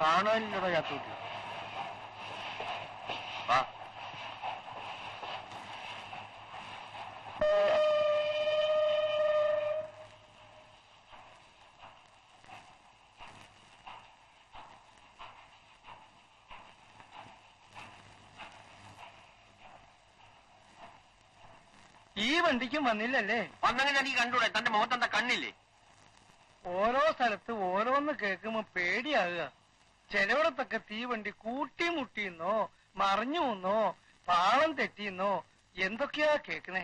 കാണാനില്ലടാ ചാത്തൂട്ടി. ഈ വണ്ടിക്കും വന്നില്ലല്ലേ? വന്നെങ്കിൽ എനിക്ക് കണ്ടൂടെ? തന്റെ മുഖത്തെന്താ കണ്ണില്ലേ? ഓരോ സ്ഥലത്ത് ഓരോന്ന് കേൾക്കുമ്പോ പേടിയാകുക. ചിലയിടത്തൊക്കെ തീവണ്ടി കൂട്ടിമുട്ടിന്നോ മറിഞ്ഞു വന്നോ പാളം തെറ്റിന്നോ എന്തൊക്കെയാ കേക്കണേ.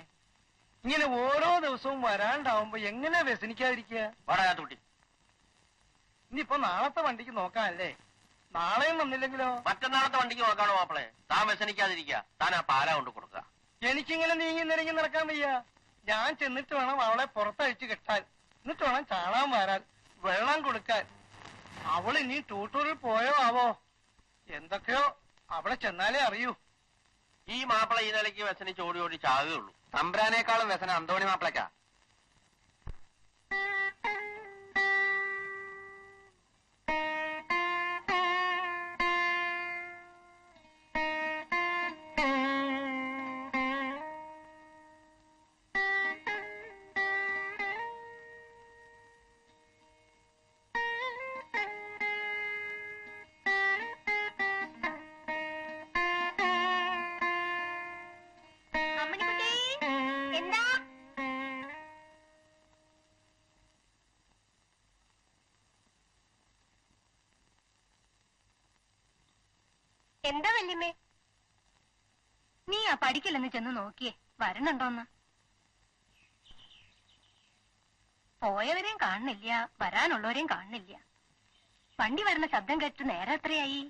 ഇങ്ങനെ ഓരോ ദിവസവും വരാണ്ടാവുമ്പോ എങ്ങനെ വ്യസനിക്കാതിരിക്കുക? പറയാത്തൂട്ടി, ഇനിയിപ്പോ നാളത്തെ വണ്ടിക്ക് നോക്കാനല്ലേ? നാളെയും വന്നില്ലെങ്കിലോ? മറ്റന്നാളത്തെ വണ്ടിക്ക് നോക്കാണോ മാപ്പിളെ? താൻ വ്യസനിക്കാതിരിക്കുക. താൻ ആ പാല കൊണ്ട് കൊടുക്കുക. എനിക്കിങ്ങനെ നീങ്ങി നിരങ്ങി നടക്കാൻ വയ്യ. ഞാൻ ചെന്നിട്ട് വേണം അവളെ പുറത്തഴിച്ചു കെട്ടാൻ. എന്നിട്ട് വേണം ചാണാൻ വാരാൻ, വെള്ളം കൊടുക്കാൻ. അവൾ ഇനി ടൂട്ടൂറിൽ പോയോ ആവോ? എന്തൊക്കെയോ അവിടെ ചെന്നാലേ അറിയൂ. ഈ മാപ്പിള ഈ നിലയ്ക്ക് വ്യസനിച്ച് ഓടി ഓടി ചാകുകയുള്ളൂ. തമ്പ്രാനേക്കാളും വ്യസനം അന്തോണി മാപ്പിളക്കാ. എന്താ വല്യമ്മേ? നീ ആ പഠിക്കലെന്ന് ചെന്ന് നോക്കിയേ, വരണുണ്ടോന്ന്. പോയവരെയും കാണുന്നില്ല, വരാനുള്ളവരെയും കാണുന്നില്ല. വണ്ടി വരുന്ന ശബ്ദം കേട്ട് നേരെ എത്രയായി?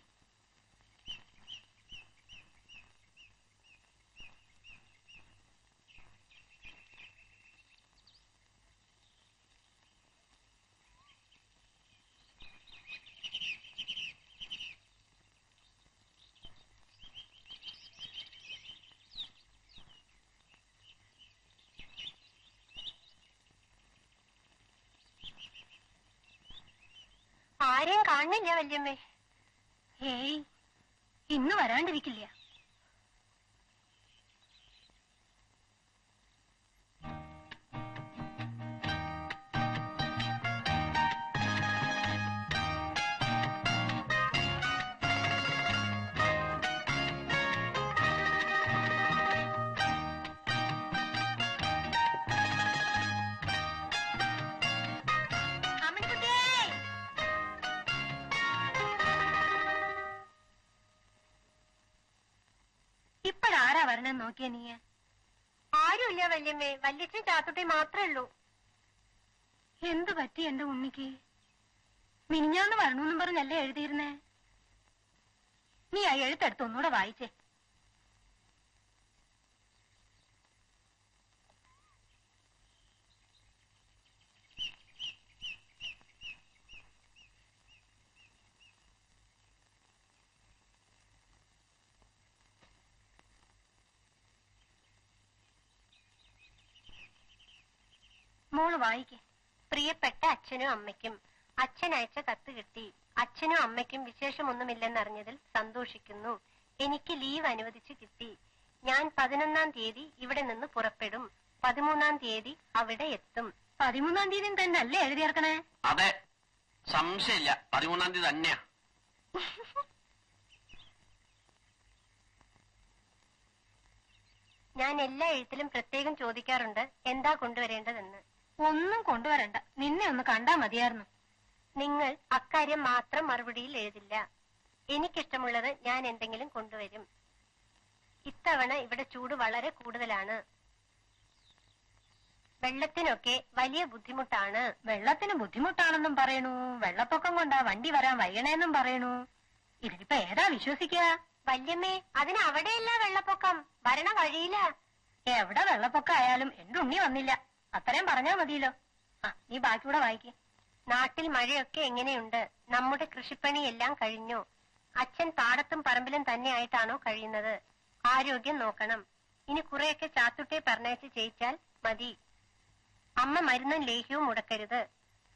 ആരെയും കാണുന്നില്ല വല്യമ്മേ. ഏയ്, ഇന്ന് വരാണ്ടിരിക്കില്ല. ഇപ്പഴാരാ വരണം നോക്കിയ നീ? ആരുമില്ല വല്യമ്മേ, വല്യച്ഛൻ ചാത്തുട്ടി മാത്രമേ ഉള്ളൂ. എന്തു പറ്റി എന്റെ ഉണ്ണിക്ക്? മിനിഞ്ഞാന്ന് വരണമെന്നും പറഞ്ഞല്ലേ എഴുതിയിരുന്നേ? നീ ആ എഴുത്തെടുത്ത് ഒന്നുകൂടെ വായിച്ചേ. മോള് വായിക്കേ. പ്രിയപ്പെട്ട അച്ഛനും അമ്മയ്ക്കും, അച്ഛൻ അയച്ച കത്ത് കിട്ടി. അച്ഛനും അമ്മയ്ക്കും വിശേഷമൊന്നുമില്ലെന്നറിഞ്ഞതിൽ സന്തോഷിക്കുന്നു. എനിക്ക് ലീവ് അനുവദിച്ചു കിട്ടി. ഞാൻ 11-ാം തീയതി ഇവിടെ നിന്ന് പുറപ്പെടും. 13-ാം തീയതി അവിടെ എത്തും. 13-ാം തീയതി തന്നെ അല്ലേ എഴുതിയേർക്കണേ? അതെ, സംശയമില്ല. 13-ാം തീയതി തന്നെയാ. ഞാൻ എല്ലാ എഴുത്തിലും പ്രത്യേകം ചോദിക്കാറുണ്ട് എന്താ കൊണ്ടുവരേണ്ടതെന്ന്. ഒന്നും കൊണ്ടുവരണ്ട, നിന്നെ ഒന്ന് കണ്ടാ മതിയായിരുന്നു. നിങ്ങൾ അക്കാര്യം മാത്രം മറുപടിയിൽ എഴുതില്ല. എനിക്കിഷ്ടമുള്ളത് ഞാൻ എന്തെങ്കിലും കൊണ്ടുവരും. ഇത്തവണ ഇവിടെ ചൂട് വളരെ കൂടുതലാണ്. വെള്ളത്തിനൊക്കെ വലിയ ബുദ്ധിമുട്ടാണ്. വെള്ളത്തിന് ബുദ്ധിമുട്ടാണെന്നും പറയണു, വെള്ളപ്പൊക്കം കൊണ്ടാ വണ്ടി വരാൻ വൈകണേന്നും പറയണു. ഇതിനിപ്പോ ഏതാ വിശ്വസിക്കുക? വല്യമ്മേ, അതിന് അവിടെയല്ല വെള്ളപ്പൊക്കം, വരണ വഴിയില്ല. എവിടെ വെള്ളപ്പൊക്കം ആയാലും എന്റെ ഉണ്ണി വന്നില്ല, അത്രയും പറഞ്ഞാ മതിയല്ലോ. നീ ബാക്കിയൂടെ വായിക്കേ. നാട്ടിൽ മഴയൊക്കെ എങ്ങനെയുണ്ട്? നമ്മുടെ കൃഷിപ്പണിയെല്ലാം കഴിഞ്ഞു. അച്ഛൻ പാടത്തും പറമ്പിലും തന്നെ ആയിട്ടാണോ കഴിയുന്നത്? ആരോഗ്യം നോക്കണം. ഇനി കുറെയൊക്കെ ചാത്തുട്ടെ പറഞ്ഞയച്ച് ചെയ്യിച്ചാൽ മതി. അമ്മ മരുന്നും ലേഹ്യവും മുടക്കരുത്.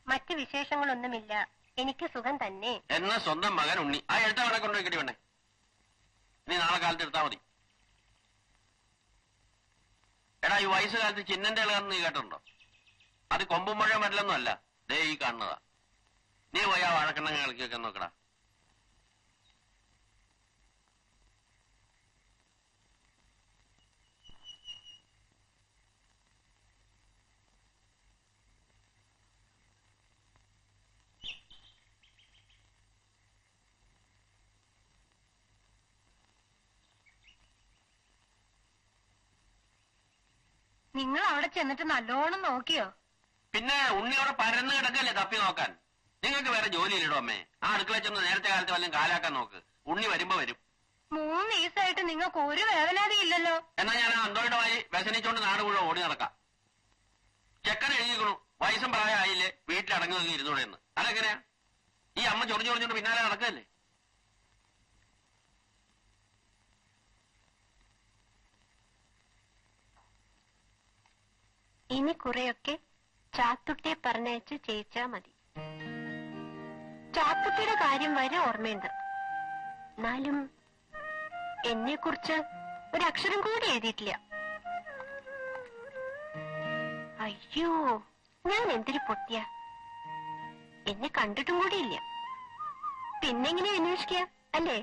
മറ്റു വിശേഷങ്ങളൊന്നുമില്ല. എനിക്ക് സുഖം തന്നെ. എന്ന സ്വന്തം മകൻ ഉണ്ണി. ആ എഴുത്തവനെ കൊണ്ടുപോയി കിട്ടി വേണ്ടേ? നീ നാളെ കാലത്ത് എടുത്താൽ മതി. എടാ, ഈ വയസ്സുകാലത്ത് ചിന്നന്റെ ഇളകാന്ന് നീ കേട്ടിട്ടുണ്ടോ? അത് കൊമ്പും മഴ മരലൊന്നും അല്ല, ദേ ഈ കാണുന്നതാ. നീ പോയി ആ വഴക്കെണ്ണ കളിക്കൊക്കെ നോക്കടാ. നിങ്ങൾ അവിടെ ചെന്നിട്ട് നല്ലോണം നോക്കിയോ? പിന്നെ ഉണ്ണി അവിടെ പരന്ന് കിടക്കല്ലേ തപ്പി നോക്കാൻ. നിങ്ങൾക്ക് വേറെ ജോലിയില്ലടോ അമ്മേ. ആ അടുക്കള ചെന്ന് നേരത്തെ കാലത്ത് വല്ലതും കാലാക്കാൻ നോക്ക്. ഉണ്ണി വരുമ്പോ വരും. 3 ദിവസമായിട്ട് നിങ്ങൾക്ക് ഒരു വേദനാതിയും ഇല്ലല്ലോ. എന്നാ ഞാൻ ആ അന്തോയുടെ വായി വ്യസനിച്ചോണ്ട് നാട് മുഴുവൻ ഓടി നടക്കാം. ചെക്കൻ എഴുതിക്കണു, വയസ്സും പ്രായമായില്ലേ, വീട്ടിലടങ്ങി നോക്കി ഇരുന്നൂടെ എന്ന്. അതെങ്ങനെയാ? ഈ അമ്മ ചൊറിഞ്ഞു ചൊറിഞ്ഞോണ്ട് പിന്നാലെ നടക്കല്ലേ? ഇനി കുറെയൊക്കെ ചാത്തുട്ടിയെ പറഞ്ഞയച്ച് ചെയ്യിച്ചാ മതി. ചാത്തുട്ടിയുടെ കാര്യം വരെ ഓർമ്മയുണ്ട്. എന്നാലും എന്നെ കുറിച്ച് ഒരക്ഷരം കൂടി എഴുതിയിട്ടില്ല. അയ്യോ, ഞാൻ എന്തൊരു പൊട്ടിയ. എന്നെ കണ്ടിട്ടും കൂടിയില്ല. പിന്നെങ്ങനെ അന്വേഷിക്കുക അല്ലേ?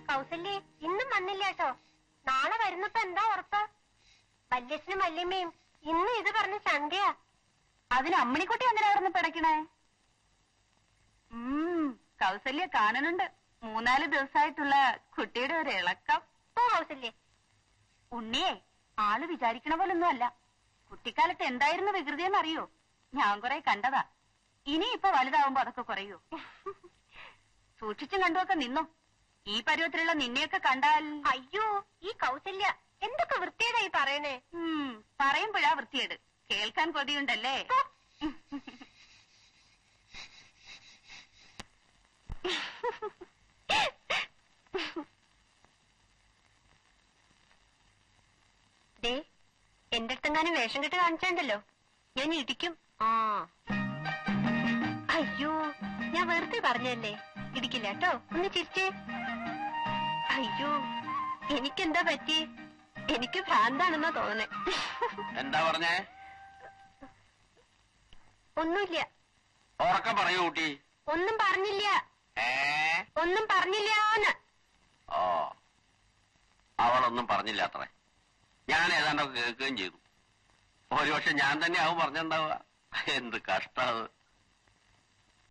കൗസല്യേ, ഇന്നും വന്നില്ല കേട്ടോ. നാളെ വരുന്നപ്പോ എന്താ ഉറപ്പ്? വല്യച്ഛനും വല്യമ്മയും ഇന്ന് ഇത് പറഞ്ഞ ചന്തയാ. അതിന് അമ്മണിക്കുട്ടി എന്തിനായിരുന്നു പിടയ്ക്കണേ? കൗസല്യ കാണുന്നുണ്ട്. 3-4 ദിവസമായിട്ടുള്ള കുട്ടിയുടെ ഒരു ഇളക്കം. ഓ കൗസല്യേ, ഉണ്ണിയെ ആള് വിചാരിക്കണ പോലൊന്നും അല്ല. കുട്ടിക്കാലത്ത് എന്തായിരുന്നു വികൃതിയെന്നറിയോ? ഞാൻ കുറെ കണ്ടതാ. ഇനി ഇപ്പൊ വലുതാവുമ്പോ അതൊക്കെ കുറയോ? സൂക്ഷിച്ചും കണ്ടുമൊക്കെ നിന്നോ. ഈ പരുവത്തിലുള്ള നിന്നെയൊക്കെ കണ്ടാൽ. അയ്യോ, ഈ കൗസല്യ എന്തൊക്കെ വൃത്തിയേടായി പറയണേ. പറയുമ്പോഴാ വൃത്തിയേട്. കേൾക്കാൻ കൊതിയുണ്ടല്ലേ? ദേ, എന്റെ അടുത്തെങ്ങാനും വേഷം കെട്ട് കാണിച്ചാണ്ടല്ലോ, ഞാൻ ഇടിക്കും. അയ്യോ, ഞാൻ വെറുതെ പറഞ്ഞല്ലേ. ഇടിക്കില്ല കേട്ടോ. ഒന്ന് ചിരിച്ചേ. അയ്യോ, എനിക്കെന്താ പറ്റി? എനിക്ക് ഭ്രാന്താണെന്നാ തോന്നണേ. എന്താ പറഞ്ഞേ? ഒന്നുമില്ല. ഉറക്കം പറയൂ കുട്ടി. ഒന്നും പറഞ്ഞില്ല. ഒന്നും പറഞ്ഞില്ലാന്ന്. ഓ, അവളൊന്നും പറഞ്ഞില്ല അത്രേ. ഞാൻ ഏതാണ്ടൊക്കെ കേൾക്കുകയും ചെയ്തു. ഒരുപക്ഷെ ഞാൻ തന്നെ ആവും പറഞ്ഞിട്ടുണ്ടാവുക. എന്ത് കഷ്ടം.